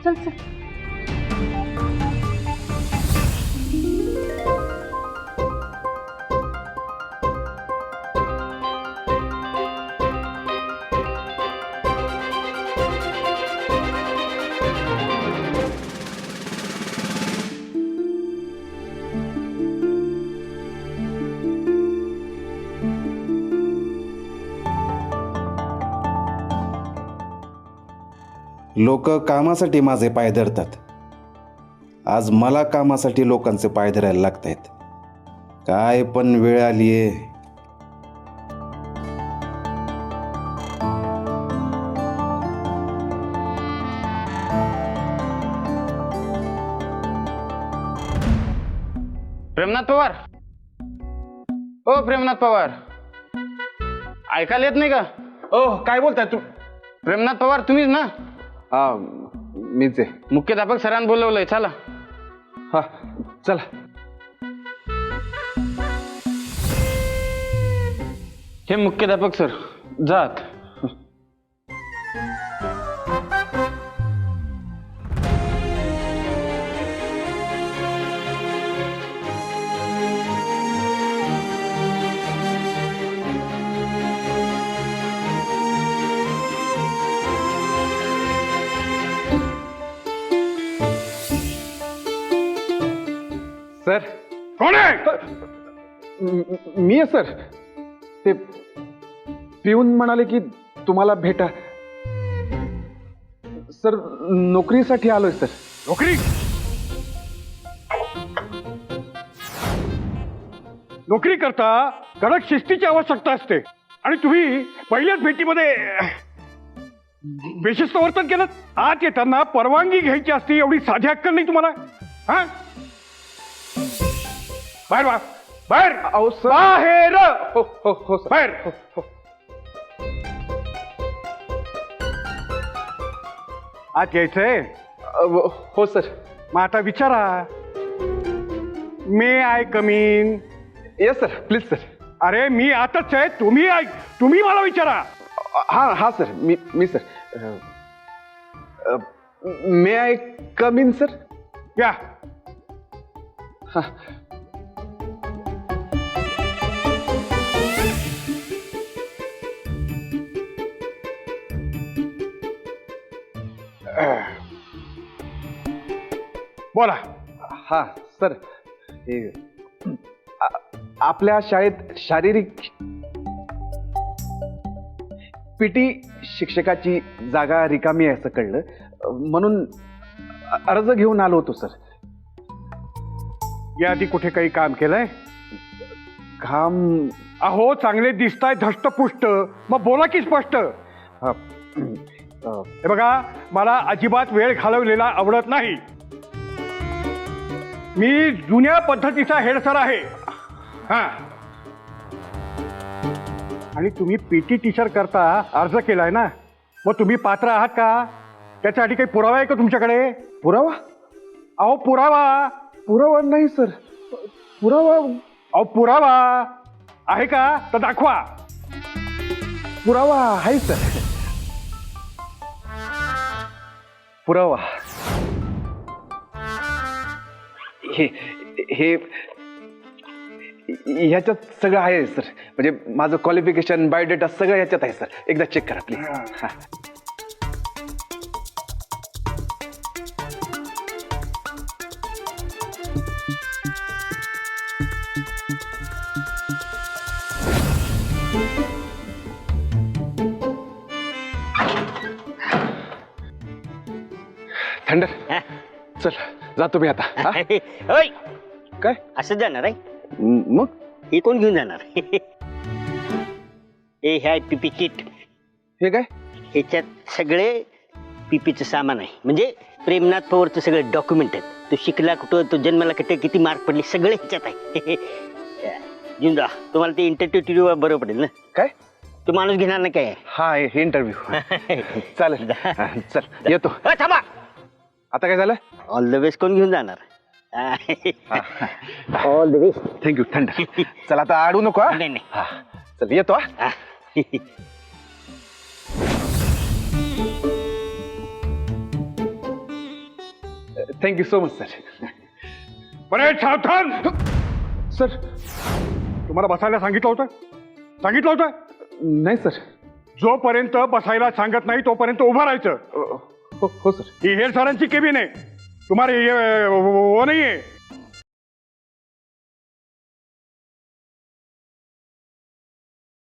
चल चल. लोक कामासाठी माझे पाय धरतात. आज मला कामासाठी लोकांचे पाय धरायला लागत आहेत. काय पण वेळ आलीये. प्रेमनाथ पवार, ओ प्रेमनाथ पवार, ऐकायला येत नाही का? ओ काय बोलताय तू? प्रेमनाथ पवार तुम्हीच ना? हा मीच आहे. मुख्याध्यापक सरांनी बोलवलंय, चला. हा चला. हे मुख्याध्यापक सर जात. सर कोण आहे? मी आहे सर. ते पिऊन म्हणाले की तुम्हाला भेटा. सर नोकरीसाठी आलोय सर. नोकरी? नोकरी करता कडक शिस्तीची आवश्यकता असते आणि तुम्ही पहिल्याच भेटीमध्ये बेशिस्त वर्तन केलं. आत येताना परवानगी घ्यायची असते, एवढी साधी अक्कल नाही तुम्हाला? हा, बाहेर वा, बाहेर. अहो सर. बाहेर. हो हो हो सर. बाहेर. आत यायचंय? हो सर. मग आता विचारा. May I come in? Yes sir, please sir. अरे मी आताच आहे, तुम्ही मला विचारा. हा हा सर. मी sir. May I come in sir? या. हा. बोला. हा सर. हे आपल्या शाळेत शारीरिक पीटी शिक्षकाची जागा रिकामी आहे असं कळलं, म्हणून अर्ज घेऊन आलो होतो सर. याआधी कुठे काही काम केलंय? काम अहो चांगले दिसताय धष्टपुष्ट, मग बोला की स्पष्ट. हा, हे बघा, मला अजिबात वेळ घालवलेला आवडत नाही. मी जुन्या पद्धतीचा हेड सर आहे. हा, आणि तुम्ही पीटी टीचर करता अर्ज केलाय ना, मग तुम्ही पात्र आहात का? त्याच्यासाठी काही पुरावा आहे का तुमच्याकडे? पुरावा? अहो पुरावा. पुरावा नाही सर. पुरावा? अहो पुरावा आहे का? तर दाखवा. पुरावा आहे सर. पुरावा हे हे ह्याच्यात सगळं आहे सर. म्हणजे माझं क्वालिफिकेशन, बायोडेटा सगळं ह्याच्यात आहे सर. एकदा चेक करा प्लीज. हा. थंडर चल, जातो मी आता. हा? होय, काय असंच जाणार आहे? मग हे कोण घेऊन जाणार? हे ह्या पीपी किट. हे काय? ह्याच्यात सगळे पीपीचं सामान आहे. म्हणजे प्रेमनाथ पवारचं सगळे डॉक्युमेंट आहेत. तो शिकला कुठं, तो जन्माला कुठे, किती मार्क पडले, सगळे ह्याच्यात आहे. घेऊन जा. तुम्हाला ते इंटरव्ह्यू बरं पडेल ना. काय? तो माणूस घेणार नाही काय? हा इंटरव्ह्यू. चालेल. हा, चल येतो. थांबा. आता काय झालं? ऑल द बेस्ट कोण घेऊन जाणार? All the best. थँक्यू थंड. चल आता अडू नको. नाही नाही. हा चल येतो. हा. Thank you so much sir. बरे सावधान. सर तुम्हाला बसायला सांगितलं होतं नाही सर. जोपर्यंत बसायला सांगत नाही तोपर्यंत उभं राहायचं. हो सर. ही हेर सरांची केबिन आहे. तुम्हाला वो नाहीये.